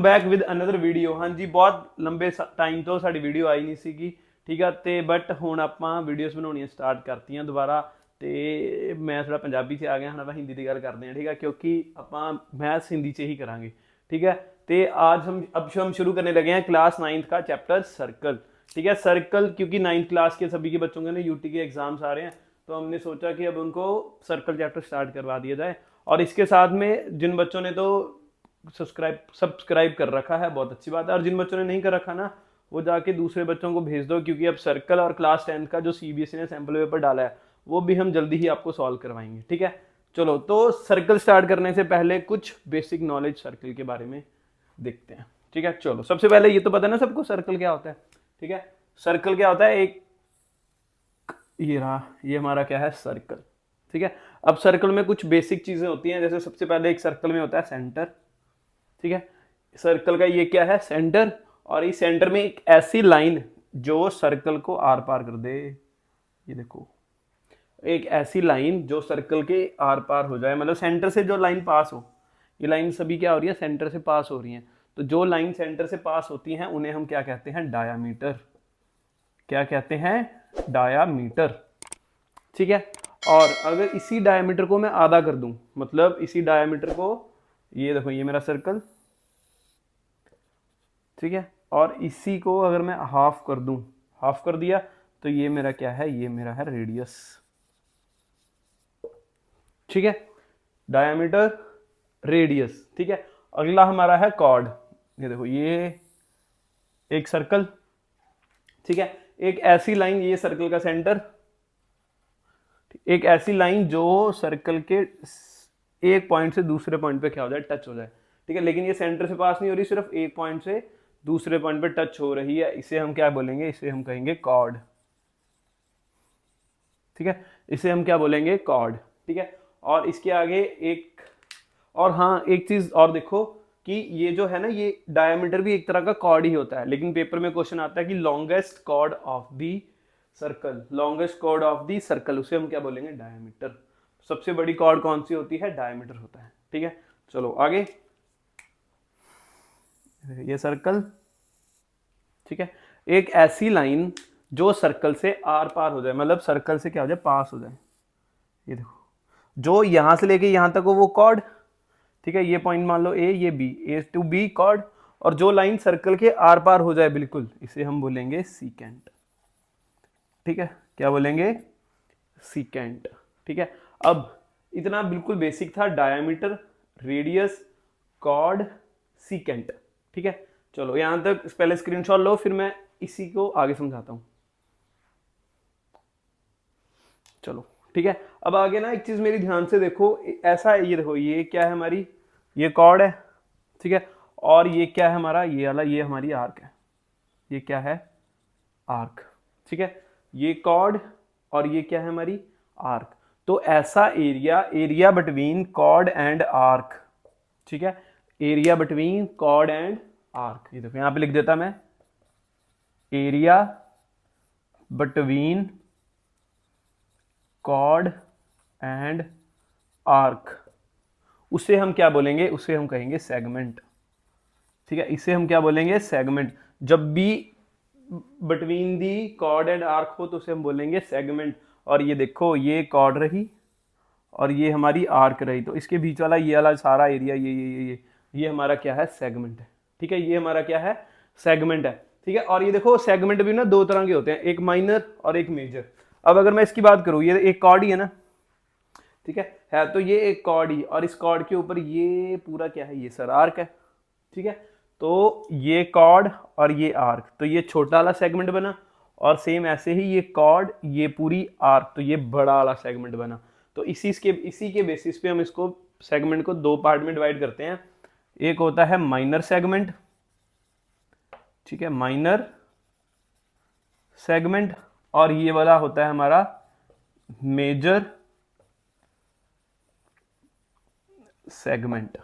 Back with another video. हाँ जी, बहुत लंबे टाइम तो साडी वीडियो आई नहीं सीगी, ठीक है। तो बट हुण आपां वीडियोज़ बनाउणियां स्टार्ट करतियां दोबारा। तो मैं थोड़ा पंजाबी से आ गया, हुण आपां हिंदी की गल करते हैं, ठीक है, क्योंकि आपां मैथ्स हिंदी से ही करांगे, ठीक है। तो आज हम शुरू करने लगे हैं क्लास 9th का चैप्टर सर्कल, ठीक है। सर्कल, क्योंकि 9th क्लास के सभी के बच्चों के ना यूटी के एग्जाम्स आ रहे हैं, तो हमने सोचा कि अब उनको सर्कल चैप्टर स्टार्ट करवा दिया जाए। और इसके साथ में जिन बच्चों ने तो सब्सक्राइब कर रखा है, बहुत अच्छी बात है, और जिन बच्चों ने नहीं कर रखा ना, वो जाके दूसरे बच्चों को भेज दो, क्योंकि अब सर्कल और क्लास 10th का जो सीबीएसई ने सैम्पल पेपर डाला है वो भी हम जल्दी ही आपको सॉल्व करवाएंगे, ठीक है। चलो, तो सर्कल स्टार्ट करने से पहले कुछ बेसिक नॉलेज सर्कल के बारे में देखते हैं, ठीक है। चलो, सबसे पहले ये तो पता है ना सबको सर्कल क्या होता है, ठीक है। सर्कल क्या होता है, एक ये रहा, ये हमारा क्या है, सर्कल, ठीक है। अब सर्कल में कुछ बेसिक चीजें होती हैं, जैसे सबसे पहले एक सर्कल में होता है सेंटर, ठीक है। सर्कल का ये क्या है, सेंटर, और इस सेंटर में एक ऐसी लाइन जो सर्कल को आर पार कर दे, ये देखो, एक ऐसी लाइन जो सर्कल के आर पार हो जाए, मतलब सेंटर से जो लाइन पास हो, ये लाइन सभी क्या हो रही है, सेंटर से पास हो रही हैं। तो जो लाइन सेंटर से पास होती हैं उन्हें हम क्या कहते हैं, डायामीटर। क्या कहते हैं, डायामीटर, ठीक है। और अगर इसी डायामीटर को मैं आधा कर दूं, मतलब इसी डायामीटर को, ये देखो, ये मेरा सर्कल, ठीक है, और इसी को अगर मैं हाफ कर दूं, हाफ कर दिया, तो ये मेरा क्या है, ये मेरा है रेडियस, ठीक है। डायामीटर, रेडियस, ठीक है। अगला हमारा है कॉर्ड। ये देखो, ये एक सर्कल, ठीक है, एक ऐसी लाइन, ये सर्कल का सेंटर, एक ऐसी लाइन जो सर्कल के एक पॉइंट से दूसरे पॉइंट पे क्या हो जाए, टच हो जाए, ठीक है। लेकिन ये सेंटर से पास नहीं हो रही, सिर्फ एक पॉइंट से दूसरे पॉइंट पे टच हो रही है, इसे हम क्या बोलेंगे, इसे हम कहेंगे कॉर्ड, ठीक है। इसे हम क्या बोलेंगे, कॉर्ड, ठीक है। और इसके आगे एक और, हाँ, एक चीज और देखो कि ये जो है ना, ये डायमीटर भी एक तरह का कॉर्ड ही होता है, लेकिन पेपर में क्वेश्चन आता है कि longest chord of the circle, longest chord of the circle, उसे हम क्या बोलेंगे, डायमीटर। सबसे बड़ी कॉर्ड कौन सी होती है, डायमीटर होता है, ठीक है। चलो आगे, ये सर्कल, ठीक है, एक ऐसी लाइन जो सर्कल से आर पार हो जाए, मतलब सर्कल से क्या हो जाए, पास हो जाए। ये देखो, जो यहां से लेके यहां तक हो वो कॉर्ड, ठीक है। ये पॉइंट मान लो ए, ये B, A to B chord, और जो लाइन सर्कल के आर पार हो जाए बिल्कुल, इसे हम बोलेंगे सीकेंट, ठीक है। क्या बोलेंगे, सीकेंट, ठीक है। अब इतना बिल्कुल बेसिक था, डायमीटर, रेडियस, कॉर्ड, सीकेंट, ठीक है। चलो, यहां तक पहले स्क्रीनशॉट लो, फिर मैं इसी को आगे समझाता हूं। चलो, ठीक है। अब आगे ना एक चीज मेरी ध्यान से देखो, ऐसा है, ये देखो, ये क्या है हमारी, ये कॉर्ड है, ठीक है। और ये क्या है हमारा, ये वाला, ये हमारी आर्क है, ये क्या है, आर्क, ठीक है। ये कॉर्ड और ये क्या है हमारी, आर्क। तो ऐसा area, area between chord and arc, ठीक है, area between chord and arc, ये देखो, यहां पे लिख देता मैं, area between chord and arc, उसे हम क्या बोलेंगे, उसे हम कहेंगे सेगमेंट, ठीक है। इसे हम क्या बोलेंगे, सेगमेंट। जब भी between the chord and arc हो तो उसे हम बोलेंगे सेगमेंट। और ये देखो, ये कॉर्ड रही और ये हमारी आर्क रही, तो इसके बीच वाला ये वाला सारा एरिया, ये हमारा क्या है, सेगमेंट है, ठीक है। ये हमारा क्या है, सेगमेंट है, ठीक है। और ये देखो, सेगमेंट भी ना दो तरह के होते हैं, एक माइनर और एक मेजर। अब अगर मैं इसकी बात करूं, ये एक कॉर्ड ही है ना, ठीक है, तो ये एक कॉर्ड ही, और इस कॉर्ड के ऊपर ये पूरा क्या है, ये सर आर्क है, ठीक है। तो ये कॉर्ड और ये आर्क, तो ये छोटा वाला सेगमेंट बना, और सेम ऐसे ही ये कॉर्ड, ये पूरी आर्क, तो ये बड़ा वाला सेगमेंट बना। तो इसी के बेसिस पे हम इसको सेगमेंट को दो पार्ट में डिवाइड करते हैं। एक होता है माइनर सेगमेंट, ठीक है, माइनर सेगमेंट, और ये वाला होता है हमारा मेजर सेगमेंट,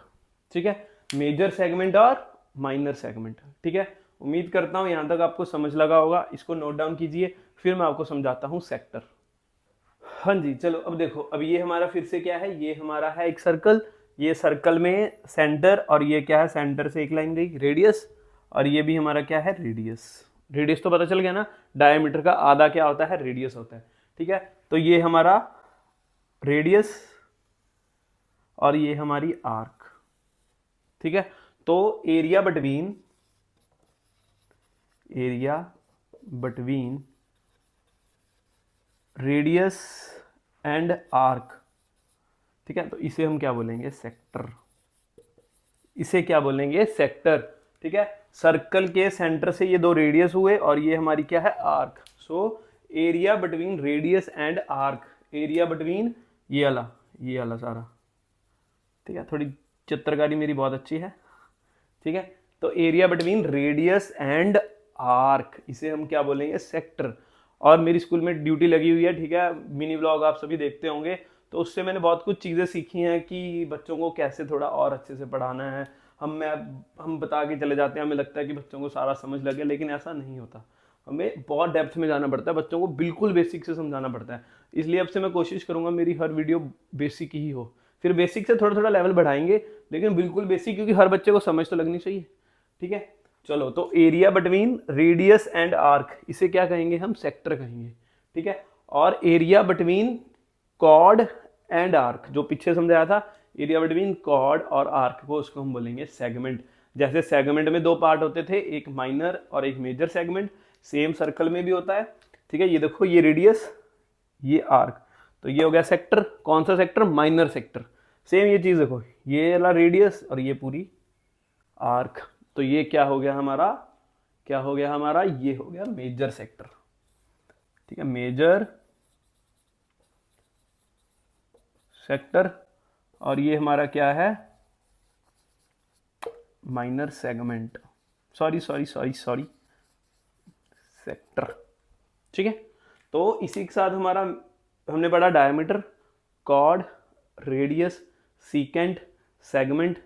ठीक है। मेजर सेगमेंट और माइनर सेगमेंट, ठीक है। उम्मीद करता हूं यहां तक आपको समझ लगा होगा। इसको नोट डाउन कीजिए, फिर मैं आपको समझाता हूं सेक्टर। हाँ जी, चलो अब देखो, अब ये हमारा फिर से क्या है, ये हमारा है एक सर्कल, ये सर्कल में सेंटर, और ये क्या है, सेंटर से एक लाइन गई रेडियस, और ये भी हमारा क्या है, रेडियस। रेडियस तो पता चल गया ना, डायमीटर का आधा क्या होता है, रेडियस होता है। ठीक है, तो ये हमारा रेडियस और ये हमारी आर्क। ठीक है, तो area between radius and arc, ठीक है, तो इसे हम क्या बोलेंगे, सेक्टर। इसे क्या बोलेंगे, सेक्टर। ठीक है, सर्कल के सेंटर से ये दो रेडियस हुए और ये हमारी क्या है, arc. So area between radius and arc, area between ये वाला सारा। ठीक है, थोड़ी चित्रकारी मेरी बहुत अच्छी है। ठीक है, तो area between radius and arc, इसे हम क्या बोलेंगे, सेक्टर। और मेरी स्कूल में ड्यूटी लगी हुई है, ठीक है, मिनी व्लॉग आप सभी देखते होंगे, तो उससे मैंने बहुत कुछ चीज़ें सीखी हैं कि बच्चों को कैसे थोड़ा और अच्छे से पढ़ाना है। हम बता के चले जाते हैं, हमें लगता है कि बच्चों को सारा समझ लगे, लेकिन ऐसा नहीं होता। हमें बहुत डेप्थ में जाना पड़ता है, बच्चों को बिल्कुल बेसिक से समझाना पड़ता है। इसलिए अब से मैं कोशिश करूंगा मेरी हर वीडियो बेसिक ही हो, फिर बेसिक से थोड़ा थोड़ा लेवल बढ़ाएंगे, लेकिन बिल्कुल बेसिक, क्योंकि हर बच्चे को समझ तो लगनी चाहिए। ठीक है, चलो, तो area between radius and arc, इसे क्या कहेंगे हम, सेक्टर कहेंगे। ठीक है, और area between chord and arc, जो पीछे समझाया था, एरिया बिटवीन कॉर्ड और आर्क को, उसको हम बोलेंगे सेगमेंट। जैसे सेगमेंट में दो पार्ट होते थे, एक माइनर और एक मेजर सेगमेंट, सेम सर्कल में भी होता है। ठीक है, ये देखो, ये रेडियस, ये आर्क, तो ये हो गया सेक्टर। कौन सा सेक्टर, माइनर सेक्टर। सेम ये चीज देखो, ये वाला रेडियस और ये पूरी आर्क, तो ये क्या हो गया हमारा, क्या हो गया हमारा, ये हो गया मेजर सेक्टर। ठीक है, मेजर सेक्टर, और ये हमारा क्या है, माइनर सेगमेंट, सॉरी सेक्टर। ठीक है, तो इसी के साथ हमारा हमने पढ़ा diameter, chord, radius, secant, segment,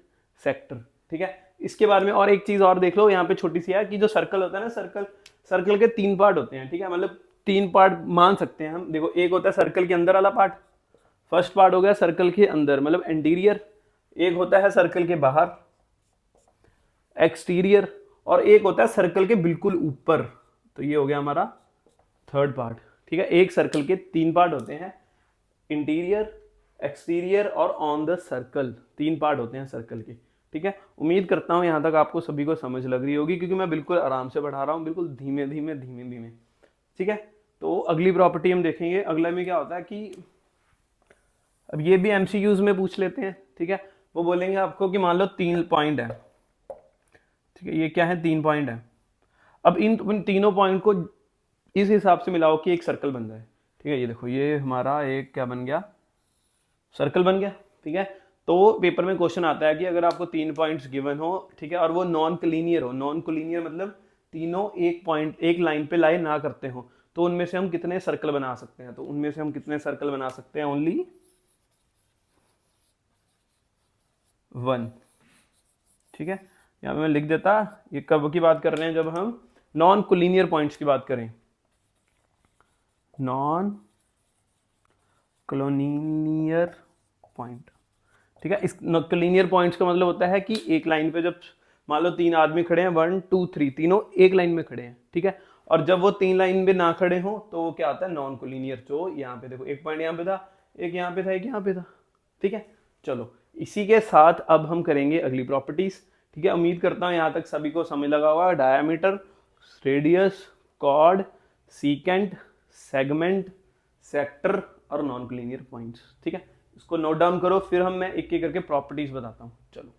sector. ठीक है, इसके बारे में और एक चीज और देख लो, यहाँ पे छोटी सी है कि जो सर्कल होता है ना, सर्कल के तीन पार्ट होते हैं। ठीक है, मतलब तीन पार्ट मान सकते हैं हम। देखो, एक होता है सर्कल के अंदर वाला पार्ट, फर्स्ट पार्ट हो गया सर्कल के अंदर मतलब एंटीरियर, एक होता है सर्कल के बाहर एक्सटीरियर, और एक होता है सर्कल के बिल्कुल ऊपर, तो ये हो गया हमारा थर्ड पार्ट। ठीक है, एक सर्कल के तीन पार्ट होते हैं, इंटीरियर, एक्सटीरियर और ऑन द सर्कल, तीन पार्ट होते हैं सर्कल के। ठीक है, उम्मीद करता हूं यहां तक आपको सभी को समझ लग रही होगी, क्योंकि मैं बिल्कुल आराम से पढ़ा रहा हूं, बिल्कुल धीमे धीमे। ठीक है, तो अगली प्रॉपर्टी हम देखेंगे। अगला में क्या होता है कि अब ये भी एमसीक्यूज में पूछ लेते हैं। ठीक है, वो बोलेंगे आपको कि मान लो 3 पॉइंट है। ठीक है, ये क्या है, 3 पॉइंट है। अब इन तीनों पॉइंट को इस हिसाब से मिलाओ कि एक सर्कल बन जाए। ठीक है, ये देखो, ये हमारा एक क्या बन गया, सर्कल बन गया। ठीक है, तो पेपर में क्वेश्चन आता है कि अगर आपको 3 पॉइंट्स गिवन हो, ठीक है, और वो नॉन कोलिनियर हो, नॉन कोलिनियर मतलब तीनों एक पॉइंट एक लाइन पे लाई ना करते हो, तो उनमें से हम कितने सर्कल बना सकते हैं। तो उनमें से हम कितने सर्कल बना सकते हैं, ओनली 1। ठीक है, यहाँ पे मैं लिख देता, ये कब की बात कर रहे हैं, जब हम नॉन कोलिनियर पॉइंट्स की बात करें, नॉन कोलिनियर पॉइंट। ठीक है, इस कोलिनियर पॉइंट्स का मतलब होता है कि एक लाइन पे जब मान लो 3 आदमी खड़े हैं, 1 2 3, तीनों एक लाइन में खड़े हैं। ठीक है, और जब वो 3 लाइन में ना खड़े हो तो वो क्या आता है, नॉन कोलिनियर। जो यहाँ पे देखो, एक पॉइंट यहाँ पे था, एक यहाँ पे था, एक यहाँ पे था। ठीक है, चलो, इसी के साथ अब हम करेंगे अगली प्रॉपर्टीज। ठीक है, उम्मीद करता हूँ यहाँ तक सभी को समझ लगा होगा। Diameter, radius, chord, secant, segment, sector और नॉन कोलिनियर पॉइंट्स। ठीक है, इसको नोट डाउन करो, फिर मैं एक एक करके प्रॉपर्टीज बताता हूँ। चलो।